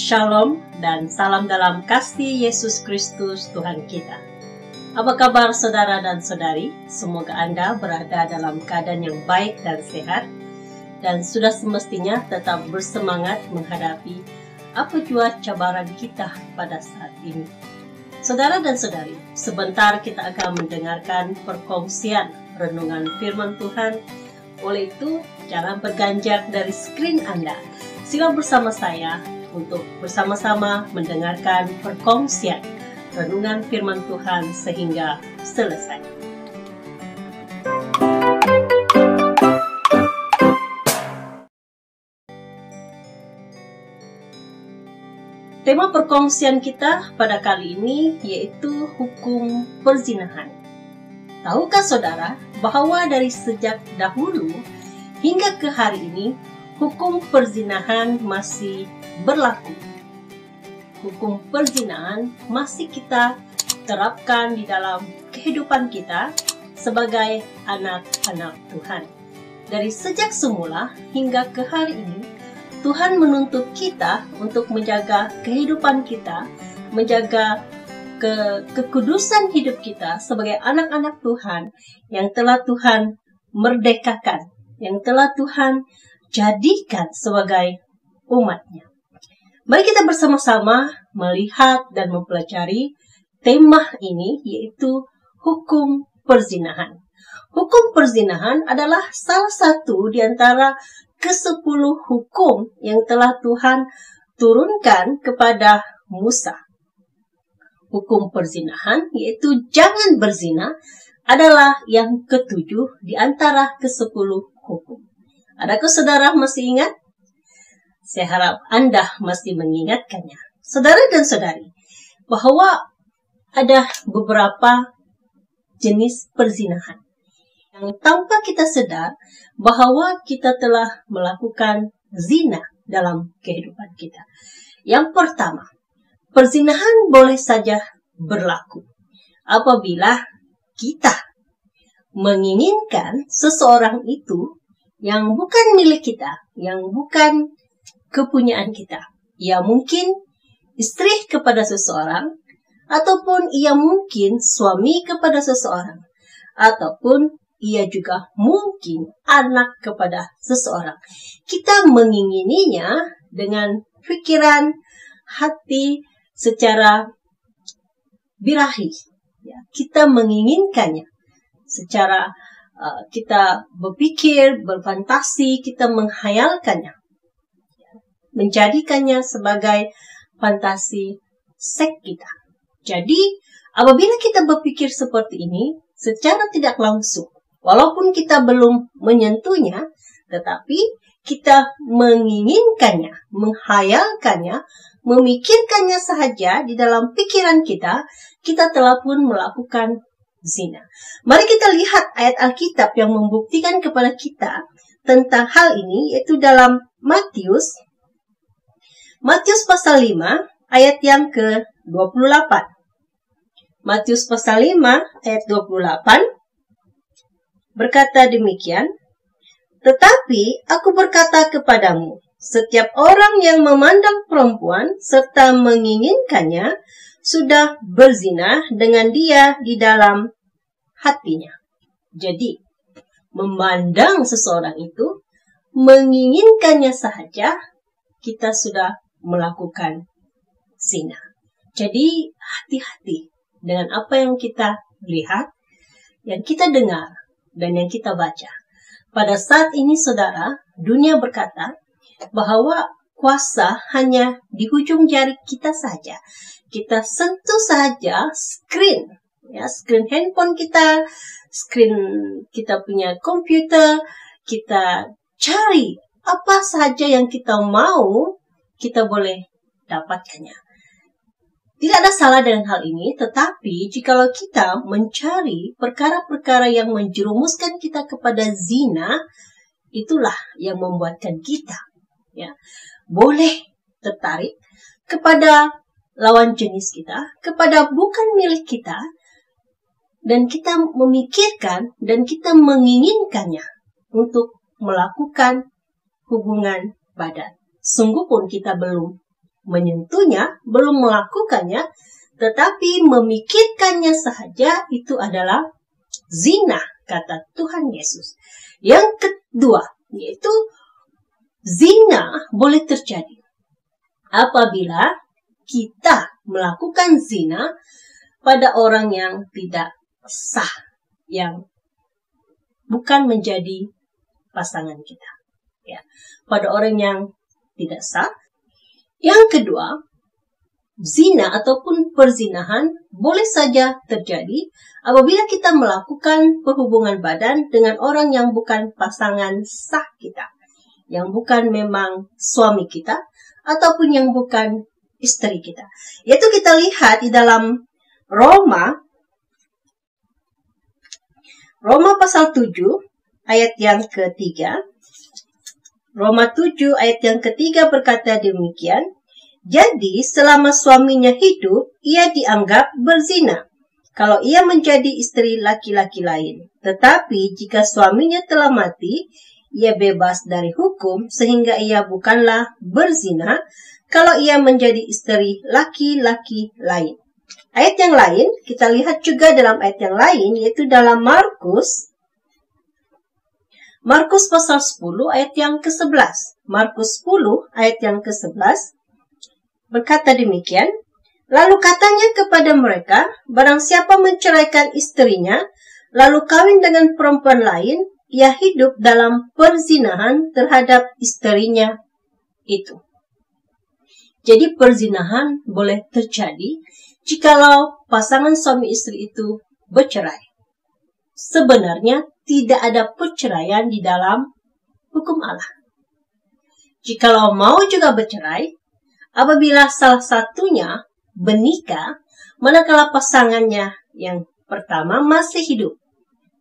Shalom dan salam dalam kasih Yesus Kristus Tuhan kita. Apa kabar saudara dan saudari? Semoga Anda berada dalam keadaan yang baik dan sehat, dan sudah semestinya tetap bersemangat menghadapi apa jua cabaran kita pada saat ini. Saudara dan saudari, sebentar kita akan mendengarkan perkongsian renungan firman Tuhan. Oleh itu, jangan berganjak dari skrin Anda. Sila bersama saya untuk bersama-sama mendengarkan perkongsian renungan firman Tuhan sehingga selesai. Tema perkongsian kita pada kali ini yaitu hukum perzinahan. Tahukah saudara bahwa dari sejak dahulu hingga ke hari ini hukum perzinahan masih berlaku. Hukum perzinahan masih kita terapkan di dalam kehidupan kita sebagai anak-anak Tuhan. Dari sejak semula hingga ke hari ini, Tuhan menuntut kita untuk menjaga kehidupan kita, menjaga kekudusan hidup kita sebagai anak-anak Tuhan yang telah Tuhan merdekakan, yang telah Tuhan jadikan sebagai umatnya. Mari kita bersama-sama melihat dan mempelajari tema ini, yaitu hukum perzinahan. Hukum perzinahan adalah salah satu di antara ke-10 hukum yang telah Tuhan turunkan kepada Musa. Hukum perzinahan, yaitu jangan berzina, adalah yang ke-7 di antara ke-10 hukum. Adakah saudara masih ingat? Saya harap Anda masih mengingatkannya. Saudara dan saudari, bahwa ada beberapa jenis perzinahan yang tanpa kita sadar bahwa kita telah melakukan zina dalam kehidupan kita. Yang pertama, perzinahan boleh saja berlaku apabila kita menginginkan seseorang itu yang bukan milik kita, yang bukan kepunyaan kita. Ia mungkin istri kepada seseorang, ataupun ia mungkin suami kepada seseorang, ataupun ia juga mungkin anak kepada seseorang. Kita mengingininya dengan pikiran, hati, secara birahi. Ya, kita menginginkannya secara kita berpikir, berfantasi, kita menghayalkannya, menjadikannya sebagai fantasi seks kita. Jadi, apabila kita berpikir seperti ini, secara tidak langsung, walaupun kita belum menyentuhnya, tetapi kita menginginkannya, menghayalkannya, memikirkannya sahaja di dalam pikiran kita, kita telah pun melakukan zina. Mari kita lihat ayat Alkitab yang membuktikan kepada kita tentang hal ini, yaitu dalam Matius pasal 5 ayat yang ke-28. Matius pasal 5 ayat 28 berkata demikian, "Tetapi aku berkata kepadamu, setiap orang yang memandang perempuan serta menginginkannya sudah berzina dengan dia di dalam hatinya." Jadi, memandang seseorang itu, menginginkannya sahaja, kita sudah melakukan zina. Jadi, hati-hati dengan apa yang kita lihat, yang kita dengar, dan yang kita baca. Pada saat ini, saudara, dunia berkata bahwa kuasa hanya di ujung jari kita saja. Kita sentuh saja screen handphone kita, screen kita punya komputer, kita cari apa saja yang kita mau, kita boleh dapatkannya. Tidak ada salah dengan hal ini, tetapi jikalau kita mencari perkara-perkara yang menjerumuskan kita kepada zina, itulah yang membuatkan kita boleh tertarik kepada lawan jenis kita, kepada bukan milik kita, dan kita memikirkan dan kita menginginkannya untuk melakukan hubungan badan. Sungguh pun kita belum menyentuhnya, belum melakukannya, tetapi memikirkannya sahaja, itu adalah zina, kata Tuhan Yesus. Yang kedua, yaitu zina boleh terjadi apabila kita melakukan zina pada orang yang tidak sah, yang bukan menjadi pasangan kita, ya, pada orang yang tidak sah. Yang kedua, zina ataupun perzinahan boleh saja terjadi apabila kita melakukan perhubungan badan dengan orang yang bukan pasangan sah kita, yang bukan memang suami kita, ataupun yang bukan istri kita. Yaitu kita lihat di dalam Roma pasal 7 ayat yang ketiga. Roma 7 ayat yang ketiga berkata demikian, jadi selama suaminya hidup, ia dianggap berzina kalau ia menjadi istri laki-laki lain. Tetapi jika suaminya telah mati, ia bebas dari hukum sehingga ia bukanlah berzina kalau ia menjadi istri laki-laki lain. Ayat yang lain, kita lihat juga dalam ayat yang lain, yaitu dalam Markus pasal 10 ayat yang ke-11. Markus 10 ayat yang ke-11 berkata demikian, lalu katanya kepada mereka, barang siapa menceraikan istrinya, lalu kawin dengan perempuan lain, ia hidup dalam perzinahan terhadap istrinya itu. Jadi perzinahan boleh terjadi jikalau pasangan suami istri itu bercerai. Sebenarnya tidak ada perceraian di dalam hukum Allah. Jikalau mau juga bercerai, apabila salah satunya menikah, manakala pasangannya yang pertama masih hidup,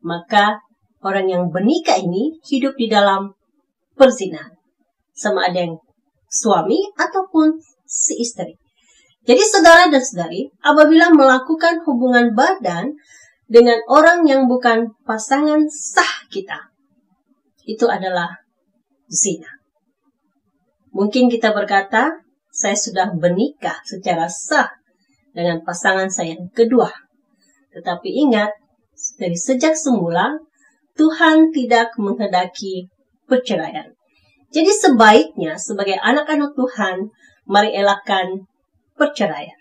maka orang yang menikah ini hidup di dalam perzinahan, sama ada yang suami ataupun si istri. Jadi saudara dan saudari, apabila melakukan hubungan badan dengan orang yang bukan pasangan sah kita, itu adalah zina. Mungkin kita berkata, saya sudah menikah secara sah dengan pasangan saya yang kedua. Tetapi ingat, dari sejak semula, Tuhan tidak menghendaki perceraian. Jadi sebaiknya sebagai anak-anak Tuhan, mari elakkan perceraian.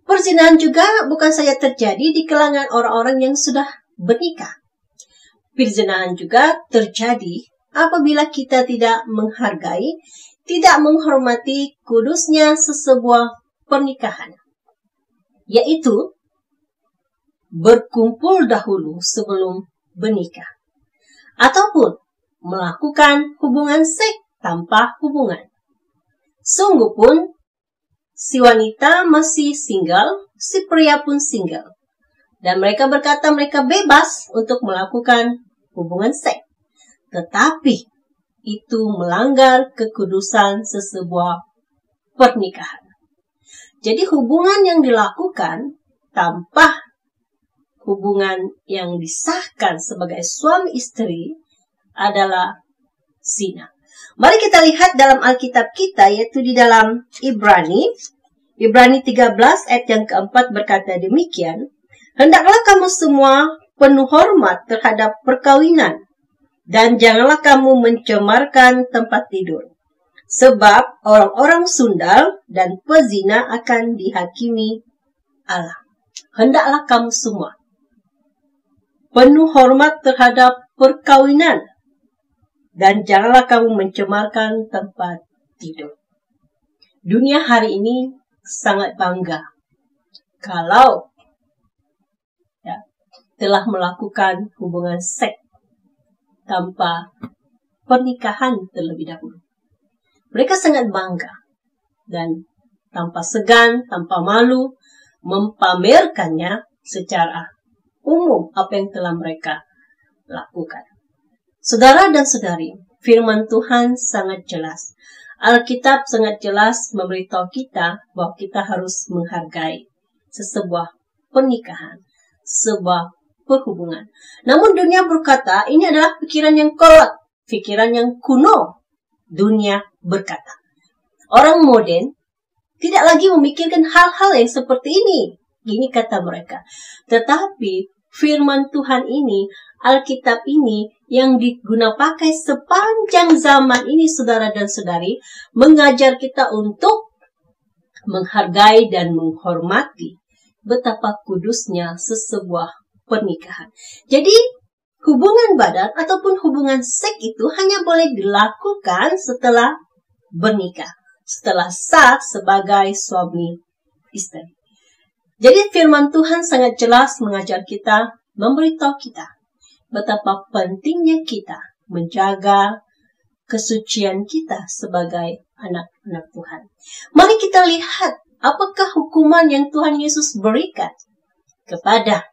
Perzinahan juga bukan saja terjadi di kalangan orang-orang yang sudah bernikah. Perzinahan juga terjadi apabila kita tidak menghargai, tidak menghormati kudusnya sesebuah pernikahan, yaitu berkumpul dahulu sebelum menikah, ataupun melakukan hubungan seks tanpa hubungan. Sungguh pun, si wanita masih single, si pria pun single. Dan mereka berkata mereka bebas untuk melakukan hubungan seks. Tetapi, itu melanggar kekudusan sesebuah pernikahan. Jadi hubungan yang dilakukan tanpa hubungan yang disahkan sebagai suami istri adalah zina. Mari kita lihat dalam Alkitab kita, yaitu di dalam Ibrani 13 ayat yang keempat berkata demikian, hendaklah kamu semua penuh hormat terhadap perkawinan, dan janganlah kamu mencemarkan tempat tidur. Sebab orang-orang sundal dan pezina akan dihakimi Allah. Hendaklah kamu semua penuh hormat terhadap perkawinan, dan janganlah kamu mencemarkan tempat tidur. Dunia hari ini sangat bangga kalau telah melakukan hubungan seks tanpa pernikahan terlebih dahulu. Mereka sangat bangga dan tanpa segan, tanpa malu mempamerkannya secara umum apa yang telah mereka lakukan. Saudara dan saudari, firman Tuhan sangat jelas. Alkitab sangat jelas memberitahu kita bahwa kita harus menghargai sesebuah pernikahan, sebuah perhubungan. Namun dunia berkata ini adalah pikiran yang kolot, pikiran yang kuno. Dunia berkata, Orang modern tidak lagi memikirkan hal-hal yang seperti ini. Gini kata mereka. Tetapi firman Tuhan ini, Alkitab ini yang digunakan pakai sepanjang zaman ini, saudara dan saudari, mengajar kita untuk menghargai dan menghormati betapa kudusnya sesebuah pernikahan. Jadi hubungan badan ataupun hubungan seks itu hanya boleh dilakukan setelah bernikah, setelah sah sebagai suami istri. Jadi firman Tuhan sangat jelas mengajar kita, memberitahu kita betapa pentingnya kita menjaga kesucian kita sebagai anak-anak Tuhan. Mari kita lihat apakah hukuman yang Tuhan Yesus berikan kepada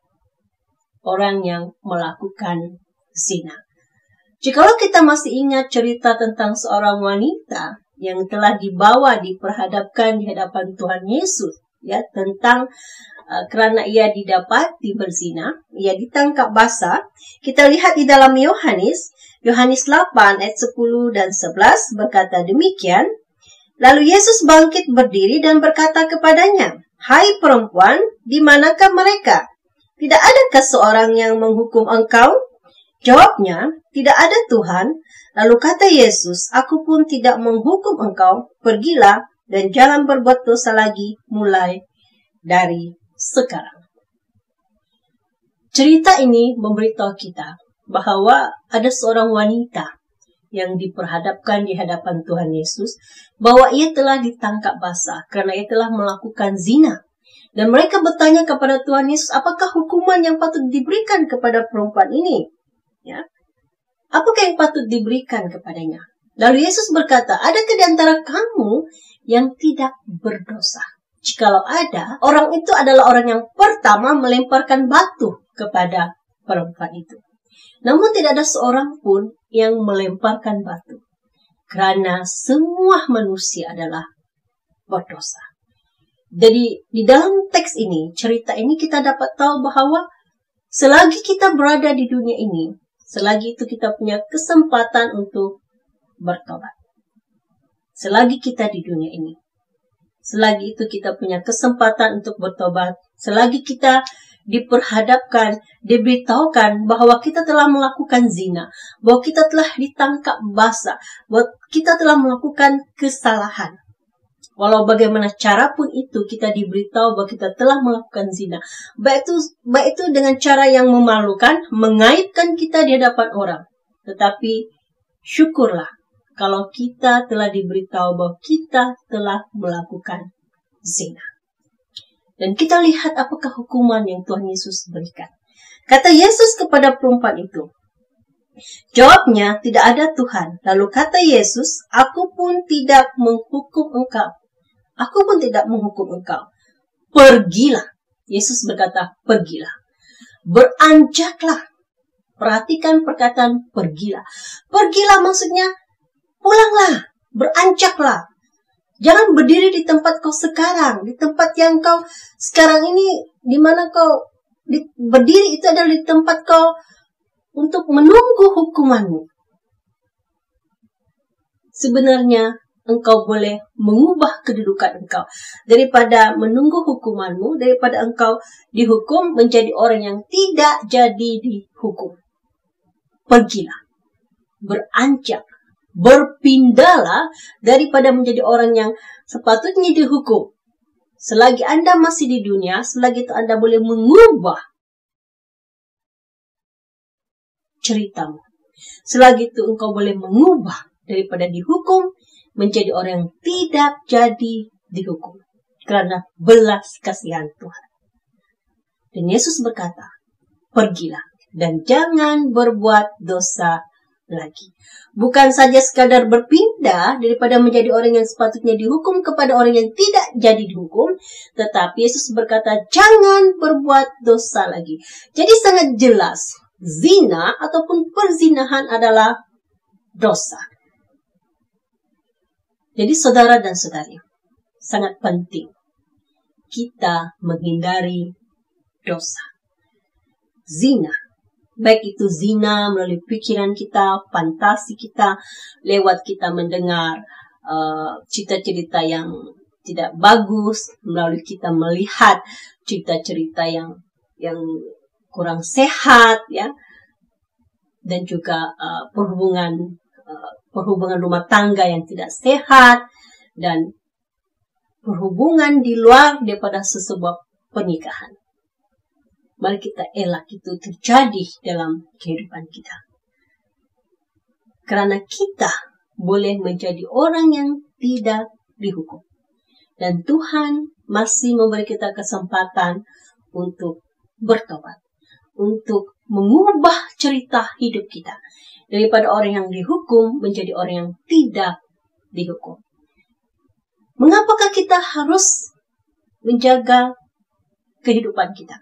orang yang melakukan zina. Jikalau kita masih ingat cerita tentang seorang wanita yang telah diperhadapkan di hadapan Tuhan Yesus, ya, tentang karena ia didapati berzina, ia ditangkap basah. Kita lihat di dalam Yohanes 8 ayat 10 dan 11 berkata demikian. Lalu Yesus bangkit berdiri dan berkata kepadanya, "Hai perempuan, di manakah mereka? Tidak adakah seorang yang menghukum engkau?" Jawabnya, "Tidak ada Tuhan." Lalu kata Yesus, "Aku pun tidak menghukum engkau. Pergilah dan jangan berbuat dosa lagi mulai dari sekarang." Cerita ini memberitahu kita bahwa ada seorang wanita yang diperhadapkan di hadapan Tuhan Yesus, bahwa ia telah ditangkap basah karena ia telah melakukan zina. Dan mereka bertanya kepada Tuhan Yesus, apakah hukuman yang patut diberikan kepada perempuan ini? Ya, apakah yang patut diberikan kepadanya? Lalu Yesus berkata, adakah di antara kamu yang tidak berdosa? Jikalau ada, orang itu adalah orang yang pertama melemparkan batu kepada perempuan itu. Namun tidak ada seorang pun yang melemparkan batu, karena semua manusia adalah berdosa. Jadi di dalam teks ini, cerita ini kita dapat tahu bahwa selagi kita berada di dunia ini, selagi itu kita punya kesempatan untuk bertobat. Selagi kita di dunia ini, selagi itu kita punya kesempatan untuk bertobat, selagi kita diperhadapkan, diberitahukan bahwa kita telah melakukan zina, bahwa kita telah ditangkap basah, bahwa kita telah melakukan kesalahan. Walau bagaimana cara pun itu kita diberitahu bahwa kita telah melakukan zina. Baik itu dengan cara yang memalukan, mengaibkan kita di hadapan orang. Tetapi syukurlah kalau kita telah diberitahu bahwa kita telah melakukan zina. Dan kita lihat apakah hukuman yang Tuhan Yesus berikan. Kata Yesus kepada perempuan itu. Jawabnya, tidak ada Tuhan. Lalu kata Yesus, aku pun tidak menghukum engkau. Aku pun tidak menghukum engkau. Pergilah. Yesus berkata, pergilah. Beranjaklah. Perhatikan perkataan pergilah. Pergilah maksudnya, pulanglah. Beranjaklah. Jangan berdiri di tempat kau sekarang, di tempat yang kau sekarang ini, di mana kau berdiri itu adalah di tempat kau untuk menunggu hukumanmu. Sebenarnya engkau boleh mengubah kedudukan engkau. Daripada menunggu hukumanmu, daripada engkau dihukum menjadi orang yang tidak jadi dihukum. Pergilah, beranjak. Berpindahlah daripada menjadi orang yang sepatutnya dihukum. Selagi Anda masih di dunia, selagi itu Anda boleh mengubah ceritamu. Selagi itu engkau boleh mengubah daripada dihukum menjadi orang yang tidak jadi dihukum. Karena belas kasihan Tuhan. Dan Yesus berkata, pergilah dan jangan berbuat dosa lagi. Bukan saja sekadar berpindah daripada menjadi orang yang sepatutnya dihukum kepada orang yang tidak jadi dihukum, tetapi Yesus berkata jangan berbuat dosa lagi. Jadi sangat jelas, zina ataupun perzinahan adalah dosa. Jadi saudara dan saudari, sangat penting kita menghindari dosa. Zina. Baik itu zina melalui pikiran kita, fantasi kita, lewat kita mendengar cerita-cerita yang tidak bagus, melalui kita melihat cerita-cerita yang kurang sehat, ya, dan juga perhubungan rumah tangga yang tidak sehat, dan perhubungan di luar daripada sebuah pernikahan. Mari kita elak itu terjadi dalam kehidupan kita. Karena kita boleh menjadi orang yang tidak dihukum. Dan Tuhan masih memberi kita kesempatan untuk bertobat. Untuk mengubah cerita hidup kita. Daripada orang yang dihukum menjadi orang yang tidak dihukum. Mengapakah kita harus menjaga kehidupan kita?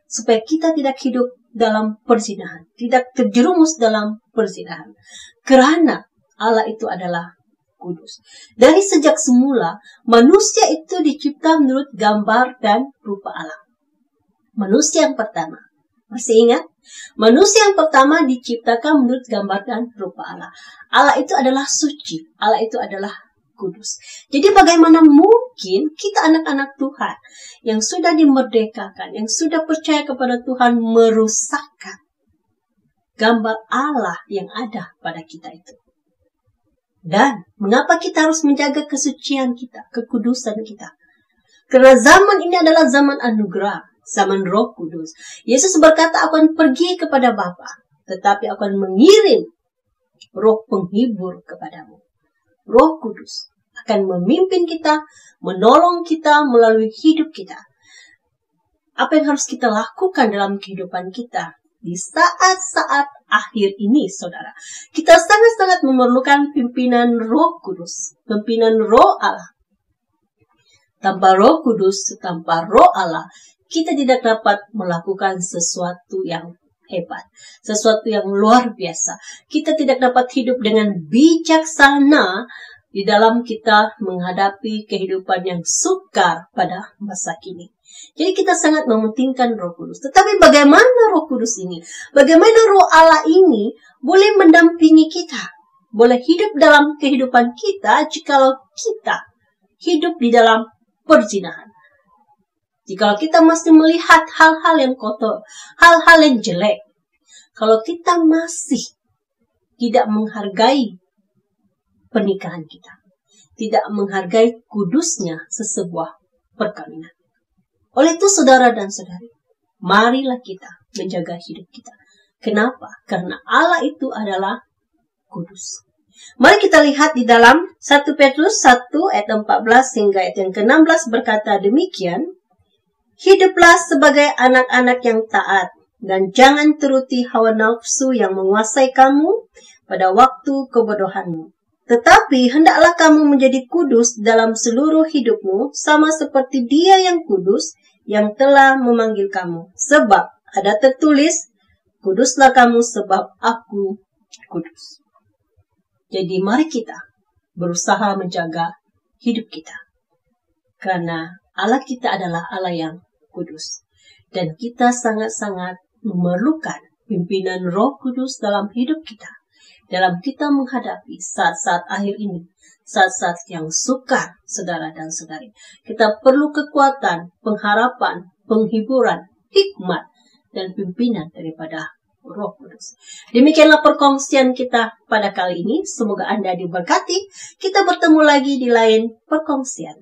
Supaya kita tidak hidup dalam perzinahan. Tidak terjerumus dalam perzinahan. Karena Allah itu adalah kudus. Dari sejak semula, manusia itu dicipta menurut gambar dan rupa Allah. Manusia yang pertama. Masih ingat? Manusia yang pertama diciptakan menurut gambar dan rupa Allah. Allah itu adalah suci. Allah itu adalah kudus. Jadi bagaimana mungkin kita anak-anak Tuhan yang sudah dimerdekakan, yang sudah percaya kepada Tuhan merusakkan gambar Allah yang ada pada kita itu. Dan mengapa kita harus menjaga kesucian kita, kekudusan kita? Karena zaman ini adalah zaman anugerah, zaman Roh Kudus. Yesus berkata, akan pergi kepada Bapa, tetapi akan mengirim Roh penghibur kepadamu. Roh Kudus akan memimpin kita, menolong kita melalui hidup kita. Apa yang harus kita lakukan dalam kehidupan kita di saat-saat akhir ini, saudara? Kita sangat-sangat memerlukan pimpinan Roh Kudus, pimpinan Roh Allah. Tanpa Roh Kudus, tanpa Roh Allah, kita tidak dapat melakukan sesuatu yang hebat, sesuatu yang luar biasa. Kita tidak dapat hidup dengan bijaksana di dalam kita menghadapi kehidupan yang sukar pada masa kini. Jadi kita sangat mementingkan Roh Kudus. Tetapi bagaimana Roh Kudus ini? Bagaimana Roh Allah ini boleh mendampingi kita? Boleh hidup dalam kehidupan kita jikalau kita hidup di dalam perzinahan. Jikalau kita masih melihat hal-hal yang kotor, hal-hal yang jelek. Kalau kita masih tidak menghargai pernikahan kita, tidak menghargai kudusnya sesebuah perkawinan. Oleh itu saudara dan saudari, marilah kita menjaga hidup kita. Kenapa? Karena Allah itu adalah kudus. Mari kita lihat di dalam 1 Petrus 1 ayat 14 hingga ayat yang ke-16 berkata demikian, hiduplah sebagai anak-anak yang taat, dan jangan turuti hawa nafsu yang menguasai kamu pada waktu kebodohanmu. Tetapi hendaklah kamu menjadi kudus dalam seluruh hidupmu, sama seperti Dia yang kudus, yang telah memanggil kamu. Sebab ada tertulis, kuduslah kamu sebab aku kudus. Jadi mari kita berusaha menjaga hidup kita. Karena Allah kita adalah Allah yang kudus. Dan kita sangat-sangat memerlukan pimpinan Roh Kudus dalam hidup kita. Dalam kita menghadapi saat-saat akhir ini, saat-saat yang sukar, saudara dan saudari. Kita perlu kekuatan, pengharapan, penghiburan, hikmat, dan pimpinan daripada Roh Kudus. Demikianlah perkongsian kita pada kali ini. Semoga Anda diberkati. Kita bertemu lagi di lain perkongsian.